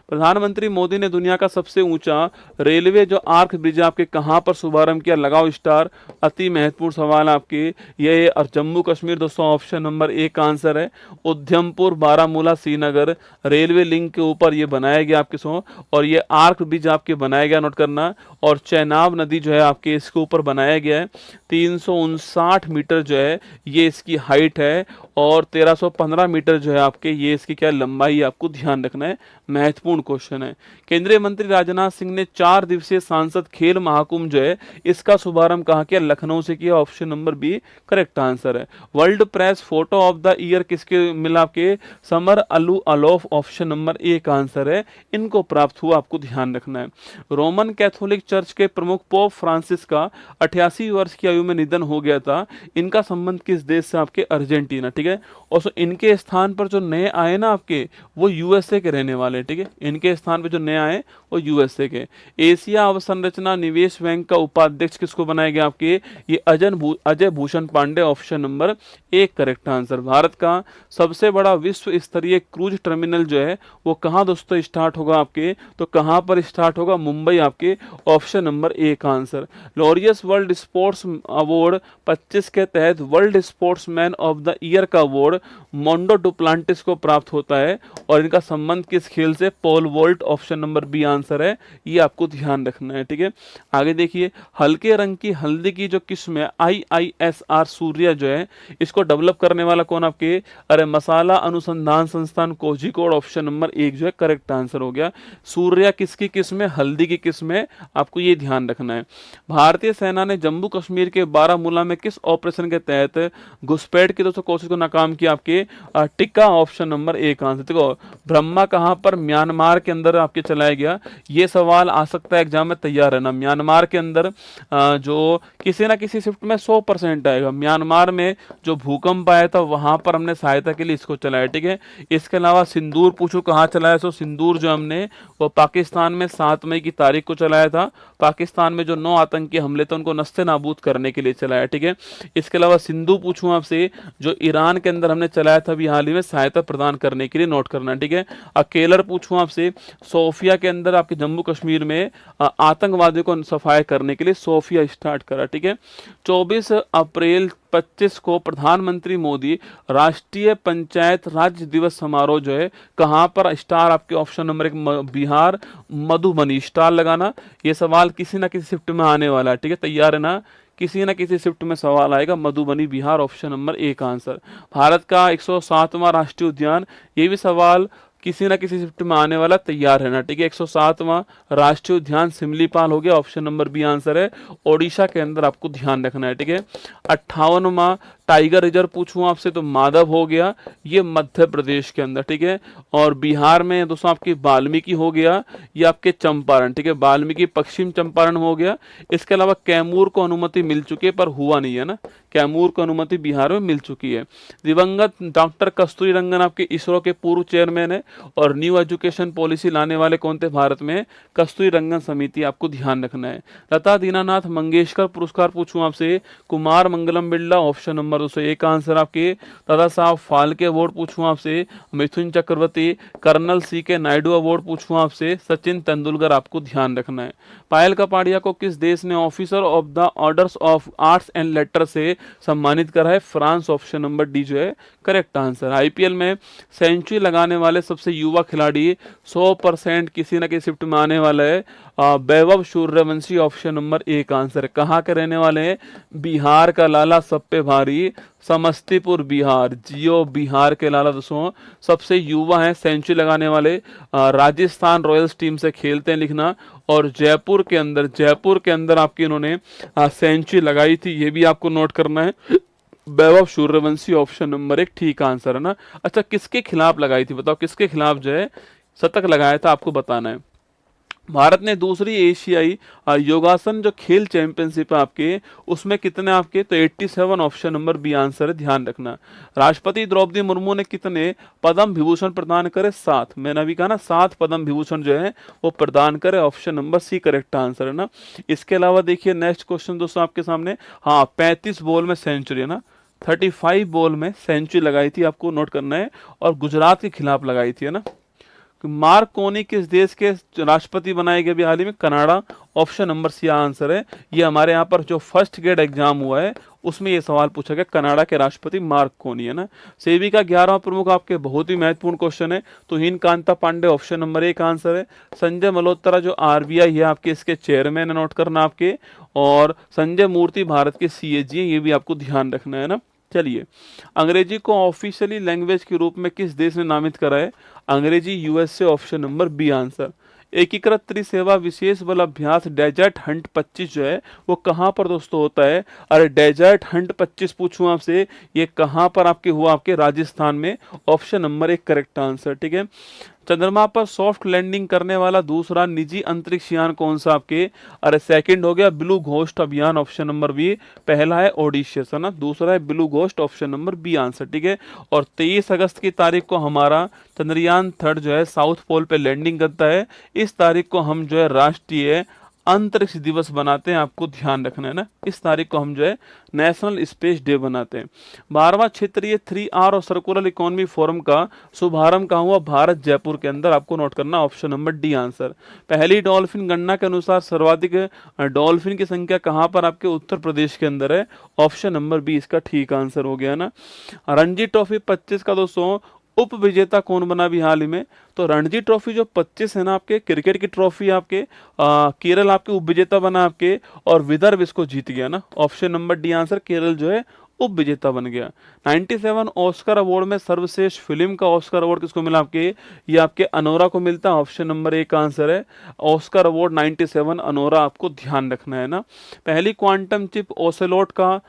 प्रधानमंत्री मोदी ने दुनिया का सबसे ऊंचा रेलवे जो आर्क ब्रिज आपके कहां पर शुभारंभ किया, लगाओ स्टार, अति महत्वपूर्ण सवाल आपके ये, और जम्मू कश्मीर दोस्तों, ऑप्शन नंबर 1 आंसर है। उधमपुर, बारामूला, श्रीनगर रेलवे लिंक के ऊपर ये बनाया गया आपके सो, और ये आर्क ब्रिज आपके बनाया गया, नोट करना। और चेनाब नदी जो है आपके इसके ऊपर बनाया गया है, 359 मीटर जो है ये इसकी हाइट है, और 1315 मीटर जो है आपके ये इसकी क्या लंबाई, आपको ध्यान रखना है, महत्वपूर्ण क्वेश्चन है। केंद्रीय मंत्री राजनाथ सिंह ने 4 दिवसीय सांसद खेल महाकुंभ जो है इसका शुभारंभ कहां किया, लखनऊ से किया, option number B correct answer है। World press photo of the year किसके मिला आपके, समर अलू अलोफ, ऑप्शन नंबर 1 आंसर है, इनको प्राप्त हुआ, आपको ध्यान रखना है। रोमन कैथोलिक चर्च के प्रमुख पोप फ्रांसिस का 88 वर्ष की आयु में निधन हो गया था, इनका संबंध किस देश से आपके, अर्जेंटीना, ठीक है। और इनके स्थान पर जो नए आए ना आपके वो USA के रहने वाले, ठीक है, इनके स्थान पे जो नए आए वो USA के। एशिया अवसंरचना निवेश बैंक का उपाध्यक्ष किसको बनाया गया आपके, ये Ajay Bhushan Pandey, option number 1 correct answer. Bharat का सबसे बड़ा विश्व स्तरीय क्रूज टर्मिनल जो है वो कहाँ दोस्तों स्टार्ट होगा आपके, तो कहाँ पर स्टार्ट होगा, मुंबई आपके, option number 1 answer. Laureus world sports award 25 के तहत world sportsman of the year का अवार्ड मोंडो डुप्लांटिस को प्राप्त होता है और इनका संबंध किस खेल से? Pole vault, option number B answer है, ये आपको ध्यान रखना है। ठीक है, आगे देखिए, हल्के रंग की हल्दी की जो किस्म है IISR सूर्या जो है, इसको डेवलप करने वाला कौन आपके? अरे मसाला अनुसंधान संस्थान कोझिकोड, ऑप्शन नंबर 1 जो है करेक्ट आंसर हो गया। सूर्या किसकी किस्म है? हल्दी की किस्म है, आपको ये ध्यान रखना है। भारतीय सेना ने जम्मू कश्मीर के बारामूला में किस ऑपरेशन के तहत घुसपैठ की दोस्तों कोशिश को नाकाम किया? आपके टिक्का, ऑप्शन नंबर 1 आंसर। देखो, ब्रह्मा कहां पर? म्यांमार के अंदर आपके चलाया गया। ये सवाल आ सकता है एग्जाम में, तैयार रहना। म्यांमार के अंदर जो किसी ना किसी शिफ्ट में 100% आएगा। म्यांमार में जो भूकंप आया था वहां पर हमने सहायता के लिए इसको चलाया। ठीक है, इसके अलावा सिंदूर पूछो कहाँ चलाया? सो सिंदूर जो हमने वो पाकिस्तान में 7 मई की तारीख को चलाया था। पाकिस्तान में जो 9 आतंकी हमले थे उनको नस्ते नाबूद करने के लिए चलाया। ठीक है, इसके अलावा सिंधु पूछूं आपसे, जो ईरान के अंदर हमने चलाया था अभी हाल ही में सहायता प्रदान करने के लिए, नोट करना। ठीक है, अकेलर पूछूं आपसे, सोफिया के अंदर आपके जम्मू कश्मीर में आतंकवादियों को सफाया करने के लिए सोफिया स्टार्ट करा। ठीक है, 24 अप्रैल 25 को प्रधानमंत्री मोदी राष्ट्रीय पंचायत राज दिवस समारोह जो है कहां पर? स्टार आपके option number 1 Bihar Madhubani, star लगाना। ये सवाल किसी ना किसी शिफ्ट में आने वाला है। ठीक है, तैयार है ना, किसी न किसी शिफ्ट में सवाल आएगा। Madhubani Bihar, option number 1 answer. Bharat का 107वां राष्ट्रीय उद्यान, ये भी सवाल किसी न किसी शिफ्ट में आने वाला, तैयार रहना। ठीक है, 107वां राष्ट्रीय उद्यान सिमलीपाल हो गया, ऑप्शन नंबर बी आंसर है, ओडिशा के अंदर आपको ध्यान रखना है। ठीक है, 58वां टाइगर रिजर्व पूछूं आपसे तो माधव हो गया, ये मध्य प्रदेश के अंदर। ठीक है, और बिहार में दोस्तों आपकी वाल्मीकि हो गया, ये आपके चंपारण। ठीक है, वाल्मीकि पश्चिम चंपारण हो गया। इसके अलावा कैमूर को अनुमति मिल चुकी है पर हुआ नहीं है ना, कैमूर को अनुमति बिहार में मिल चुकी है। दिवंगत डॉक्टर कस्तूरी रंगन आपके इसरो के पूर्व चेयरमैन है और न्यू एजुकेशन पॉलिसी लाने वाले कौन थे भारत में? कस्तूरी रंगन समिति, आपको ध्यान रखना है। लता दीनानाथ मंगेशकर पुरस्कार पूछूं आपसे, Kumar Mangalam Birla, option number 201 answer आपके। दादा साहब फाल्के अवार्ड पूछूं आपसे, Mithun Chakraborty. Colonel CK Naidu award पूछूं आपसे, सचिन तेंदुलकर, आपको ध्यान रखना है। पायल कपाड़िया को किस देश ने officer of the orders of arts and later से सम्मानित करा है? फ्रांस, ऑप्शन नंबर डी जो है करेक्ट आंसर। IPL में सेंचुरी लगाने वाले सबसे युवा खिलाड़ी 100% किसी न किसी शिफ्ट में आने वाला है Vaibhav Suryavanshi, option number 1 answer. कहाँ के रहने वाले हैं? बिहार का लाला सब पे भारी, समस्तीपुर बिहार, जियो बिहार के लाला दोस्तों सबसे युवा हैं सेंचुरी लगाने वाले। राजस्थान रॉयल्स टीम से खेलते हैं लिखना, और जयपुर के अंदर आपकी इन्होंने सेंचुरी लगाई थी, ये भी आपको नोट करना है। वैभव सूर्यवंशी, ऑप्शन नंबर 1 ठीक आंसर है ना। अच्छा, किसके खिलाफ लगाई थी बताओ, किसके खिलाफ जो है शतक लगाया था, आपको बताना है। भारत ने दूसरी एशियाई योगासन जो खेल चैंपियनशिप है आपके, उसमें कितने आपके? तो 87, ऑप्शन नंबर बी आंसर है, ध्यान रखना। राष्ट्रपति द्रौपदी मुर्मू ने कितने पद्म विभूषण प्रदान करे? 7। मैंने अभी कहा ना 7 पद्म विभूषण जो है वो प्रदान करे, option number C correct answer है ना। इसके अलावा देखिए नेक्स्ट क्वेश्चन दोस्तों आपके सामने, हाँ 35 बॉल में सेंचुरी है ना, 35 बॉल में सेंचुरी लगाई थी, आपको नोट करना है, और गुजरात के खिलाफ लगाई थी है ना। मार्क कोनी किस देश के राष्ट्रपति बनाए गए अभी हाल ही में? Canada, option number C answer है। ये हमारे यहाँ पर जो फर्स्ट ग्रेड एग्जाम हुआ है उसमें ये सवाल पूछा गया, कनाडा के राष्ट्रपति मार्क कोनी है ना। सेबी का 11वां प्रमुख आपके बहुत ही महत्वपूर्ण क्वेश्चन है, तो हिन Kanta Pandey, option number 1 answer है। संजय मल्होत्रा जो RBI है आपके, इसके चेयरमैन है, नोट करना आपके। और संजय मूर्ति भारत के CAG है, ये भी आपको ध्यान रखना है ना। चलिए, अंग्रेजी को ऑफिशियली लैंग्वेज के रूप में किस देश ने नामित करा है? अंग्रेजी USA, option number B answer. एकीकृत त्रिसेवा विशेष बल अभ्यास डेजर्ट हंट 25 जो है वो कहाँ पर दोस्तों होता है? अरे डेजर्ट हंट 25 पूछूं आपसे, ये कहाँ पर आपके हुआ? आपके राजस्थान में, ऑप्शन नंबर 1 करेक्ट आंसर। ठीक है, चंद्रमा पर सॉफ्ट लैंडिंग करने वाला दूसरा निजी अंतरिक्ष यान कौन सा आपके? अरे सेकंड हो गया ब्लू घोस्ट अभियान, ऑप्शन नंबर बी। पहला है ओडिशियस है ना, दूसरा है blue ghost, option number B answer. ठीक है, और 23 अगस्त की तारीख को हमारा चंद्रयान 3 जो है साउथ पोल पे लैंडिंग करता है। इस तारीख को हम जो है राष्ट्रीय अंतरिक्ष दिवस बनाते हैं, आपको ध्यान रखना है ना। इस तारीख को हम जो है नेशनल स्पेस डे बनाते हैं। 12वां क्षेत्रीय 3R और सर्कुलर इकोनॉमी फोरम का शुभारंभ कहाँ हुआ? भारत, जयपुर के अंदर। आपको नोट करना, ऑप्शन नंबर डी आंसर। पहली डॉल्फिन गणना के अनुसार सर्वाधिक डॉल्फिन की संख्या कहाँ पर? आपके उत्तर प्रदेश के अंदर है। ऑप्शन नंबर बी इसका ठीक आंसर हो गया ना। रणजी ट्रॉफी 25 का दोस्तों उप विजेता कौन बना भी हाल ही में? तो रणजी ट्रॉफी जो 25 है ना, आपके क्रिकेट की ट्रॉफी, आपके केरल आपके उप विजेता बना आपके, और विदर्भ इसको जीत गया ना। Option number D answer, Kerala जो है उप विजेता बन गया। 97 ऑस्कर अवार्ड में सर्वश्रेष्ठ फिल्म का ऑस्कर अवार्ड किसको मिला? आपके ये आपके अनोरा को मिलता है। ऑप्शन नंबर ए का आंसर है ऑस्कर अवार्ड 97 अनोरा, आपको ध्यान रखना है ना। पहली क्वांटम चिप ओसेलोट का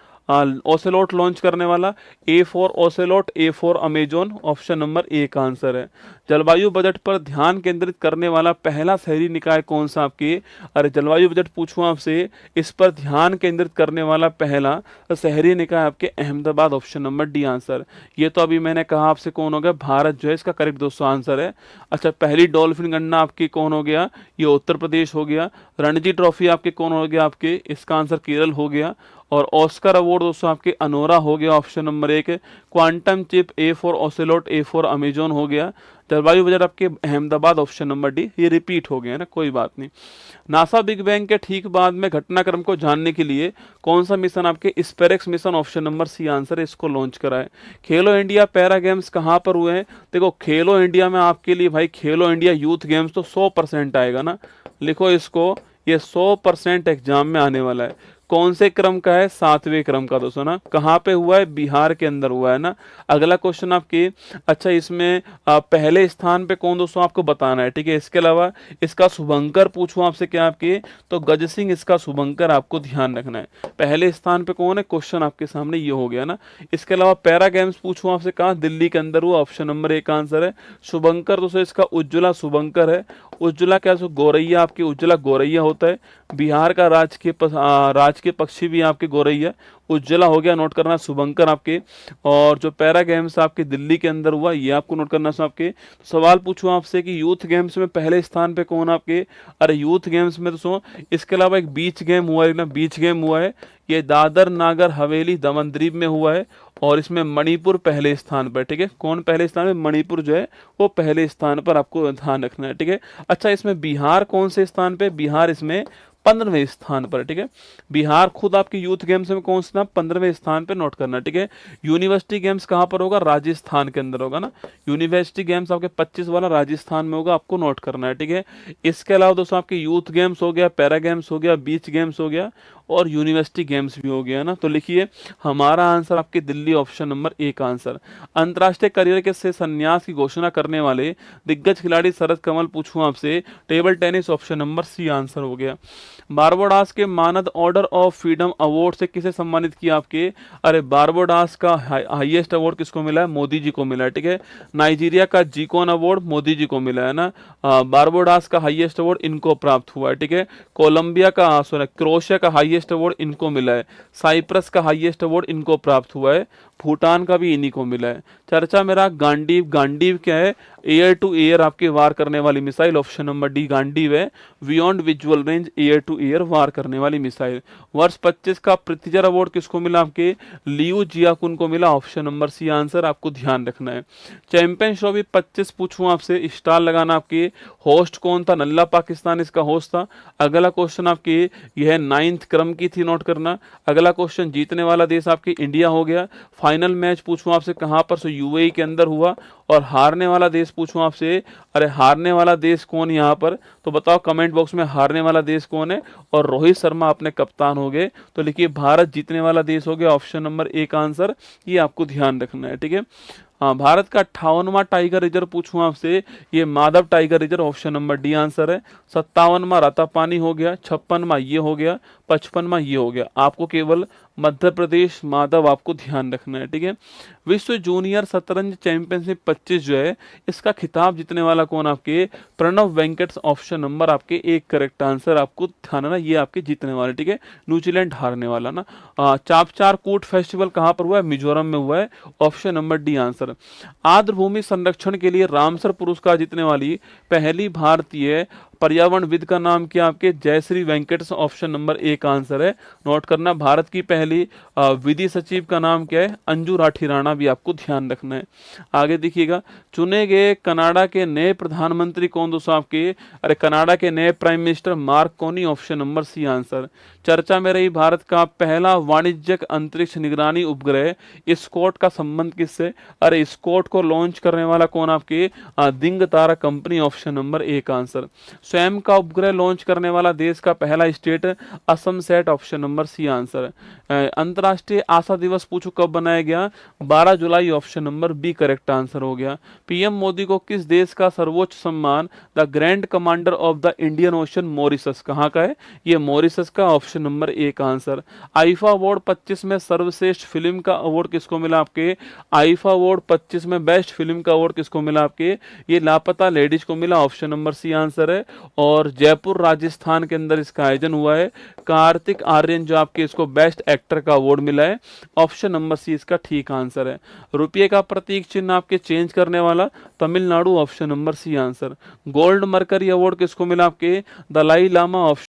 ओसेलोट लॉन्च करने वाला? A for Ocelot, A for Amazon. Option number A का आंसर है। जलवायु बजट पर ध्यान केंद्रित करने वाला पहला शहरी निकाय कौन सा आपके? अरे जलवायु बजट पूछूं आपसे, इस पर ध्यान केंद्रित करने वाला पहला शहरी निकाय आपके Ahmedabad. Option number D answer. ये तो अभी मैंने कहा आपसे कौन हो गया? भारत जो है इसका करेक्ट दोस्तों आंसर है। अच्छा, पहली डॉल्फिन गणना आपकी कौन हो गया? ये उत्तर प्रदेश हो गया। रणजी ट्रॉफी आपके कौन हो गया? आपके इसका आंसर केरल हो गया। और ऑस्कर अवार्ड दोस्तों आपके अनोरा हो गया, ऑप्शन नंबर एक। Quantum chip A for Ocelot, A for Amazon हो गया। जलवायु बजट आपके अहमदाबाद, ऑप्शन नंबर डी। ये रिपीट हो गया ना, कोई बात नहीं। नासा बिग बैंग के ठीक बाद में घटनाक्रम को जानने के लिए कौन सा मिशन आपके? SPHEREx mission, option number C answer है, इसको लॉन्च करा है। खेलो इंडिया पैरा गेम्स कहाँ पर हुए हैं? देखो खेलो इंडिया में आपके लिए भाई खेलो इंडिया यूथ गेम्स तो 100% आएगा ना, लिखो इसको, ये 100% एग्जाम में आने वाला है। कौन से क्रम का है? 7वें क्रम का दोस्तों ना। कहाँ पे हुआ है? बिहार के अंदर हुआ है ना। अगला क्वेश्चन आपके, अच्छा इसमें पहले स्थान पे कौन दोस्तों आपको बताना है, ठीक है। इसके अलावा इसका शुभंकर पूछूं आपसे क्या आपके? तो गज सिंह इसका शुभंकर, आपको ध्यान रखना है। पहले स्थान पे कौन है? क्वेश्चन आपके सामने ये हो गया ना। इसके अलावा पैरा गेम्स पूछूं आपसे, कहाँ? दिल्ली के अंदर हुआ। ऑप्शन नंबर एक आंसर है। शुभंकर दोस्तों इसका उज्ज्वला शुभंकर है। उज्ज्वला क्या? गौरैया, आपकी उज्ज्वला गौरैया होता है। बिहार का राजकीय पक्षी भी आपके गौरैया। उज्ज्वला हो गया, नोट करना। शुभंकर आपके, और जो पैरा गेम्स आपके दिल्ली के अंदर हुआ, ये आपको नोट करना आपके। तो सवाल पूछूं आपसे कि यूथ गेम्स में पहले स्थान पे कौन आपके? अरे यूथ गेम्स में दोस्तों इसके अलावा एक बीच गेम हुआ है ना, बीच गेम हुआ है, ये दादर नागर हवेली दमन द्वीप में हुआ है। और इसमें मणिपुर पहले स्थान पर, ठीक है। कौन पहले स्थान पे? मणिपुर जो है वो पहले स्थान पर, आपको ध्यान रखना है, ठीक है। अच्छा, इसमें बिहार कौन से स्थान पे? बिहार इसमें 15वें स्थान पर, ठीक है। बिहार खुद आपके यूथ गेम्स में कौन सा? 15वें स्थान पे, नोट करना, ठीक है। यूनिवर्सिटी गेम्स कहाँ पर होगा? राजस्थान के अंदर होगा ना। यूनिवर्सिटी गेम्स आपके 25 वाला राजस्थान में होगा, आपको नोट करना है, ठीक है। इसके अलावा दोस्तों आपके यूथ गेम्स हो गया, पैरा गेम्स हो गया, बीच गेम्स हो गया, और यूनिवर्सिटी गेम्स भी हो गया ना। तो लिखिए हमारा आंसर आपके दिल्ली, ऑप्शन नंबर ए का आंसर। अंतर्राष्ट्रीय करियर के से संन्यास की घोषणा करने वाले दिग्गज खिलाड़ी शरद कमल पूछूं आपसे? Table tennis, option number C answer हो गया। बारबाडोस के मानद ऑर्डर ऑफ फ्रीडम अवार्ड से किसे सम्मानित किया आपके? अरे बारबाडोस का हाईएस्ट अवार्ड किसको मिला है? मोदी जी को मिला है, ठीक है। नाइजीरिया का जीकोन अवार्ड मोदी जी को मिला है ना। बारबाडोस का हाईएस्ट अवार्ड इनको प्राप्त हुआ है, ठीक है। कोलंबिया का क्रोएशिया का हाईएस्ट अवार्ड इनको मिला है। साइप्रस का हाईएस्ट अवार्ड इनको प्राप्त हुआ है। भूटान का भी इन्हीं को मिला है। चर्चा मेरा गांडीव। गांडीव क्या है? एयर टू एयर आपके वार करने वाली missile, option number D Gandiva है। Beyond visual range, air to air वार करने वाली मिसाइल। वर्ष 25 का पृथ्वीजर अवार्ड किसको मिला आपके? लियू जियाकुन को मिला, ऑप्शन नंबर सी आंसर, आपको ध्यान रखना है। चैंपियन ट्रॉफी 25 पूछूं आपसे, स्टार लगाना आपके। होस्ट कौन था? नल्ला पाकिस्तान इसका होस्ट था। अगला क्वेश्चन आपके यह 9th क्रम की थी, नोट करना। अगला क्वेश्चन जीतने वाला देश आपके इंडिया हो गया। फाइनल मैच पूछूं आपसे कहां पर? सो यूएई के अंदर हुआ। और हारने वाला देश पूछूं आपसे, अरे हारने वाला देश कौन यहाँ पर? तो बताओ कमेंट बॉक्स में हारने वाला देश कौन है। और रोहित शर्मा अपने कप्तान हो गए। तो लिखिए भारत जीतने वाला देश हो गया, ऑप्शन नंबर ए का आंसर। ये आपको ध्यान रखना है, ठीक है। हाँ, भारत का 58वां टाइगर रिजर्व पूछूं आपसे, ये Madhav tiger reserve, option number D answer है। 57वां रातापानी हो गया। 56वां ये हो गया। 55वां ये हो गया। आपको केवल मध्य प्रदेश माधव आपको ध्यान रखना है, ठीक है। विश्व जूनियर शतरंज चैंपियनशिप 25 जो है, इसका खिताब जीतने वाला कौन आपके? प्रणव वेंकट, ऑप्शन नंबर आपके एक करेक्ट आंसर, आपको ध्यान है, ये आपके जीतने वाले, ठीक है। न्यूजीलैंड हारने वाला ना। चापचार कूट फेस्टिवल कहाँ पर हुआ है? मिजोरम में हुआ है, ऑप्शन नंबर डी आंसर। आर्द्र भूमि संरक्षण के लिए रामसर पुरस्कार जीतने वाली पहली भारतीय पर्यावरणविद का नाम क्या आपके, Jayashree Venkatesh, option number A का आंसर है, नोट करना। भारत की पहली विधि सचिव का नाम क्या है, अंजू राठी राणा, भी आपको ध्यान रखना है। आगे देखिएगा, चुने गए कनाडा के नए प्रधानमंत्री कौन दोस्तों आपके, अरे कनाडा के नए प्राइम मिनिस्टर मार्क कोनी, ऑप्शन नंबर सी आंसर। चर्चा में रही भारत का पहला वाणिज्यिक अंतरिक्ष निगरानी उपग्रह स्कॉट का संबंध किससे, अरे स्कॉट को लॉन्च करने वाला कौन आपके, दिंग तारा कंपनी, ऑप्शन नंबर ए का आंसर। स्वयं का उपग्रह लॉन्च करने वाला देश का पहला state Assam set, option number C answer. अंतर्राष्ट्रीय आशा दिवस पूछो कब बनाया गया, 12 जुलाई, option number B correct answer हो गया। पीएम मोदी को किस देश का सर्वोच्च सम्मान the grand commander of the Indian ocean Mauritius, कहाँ का है, ये मॉरिशस का, ऑप्शन नंबर ए का आंसर। आईफा अवार्ड 25 में सर्वश्रेष्ठ फिल्म का अवार्ड किसको मिला आपके, आईफा अवार्ड 25 में बेस्ट फिल्म का अवार्ड किसको मिला आपके, ये लापता लेडीज को मिला, ऑप्शन नंबर सी आंसर है। और जयपुर राजस्थान के अंदर इसका आयोजन हुआ है। कार्तिक आर्यन जो आपके, इसको बेस्ट एक्टर का अवार्ड मिला है, ऑप्शन नंबर सी इसका ठीक आंसर है। रुपये का प्रतीक चिन्ह आपके चेंज करने वाला Tamil Nadu, option number C answer. Gold mercury award किसको मिला आपके, दलाई लामा, ऑप्शन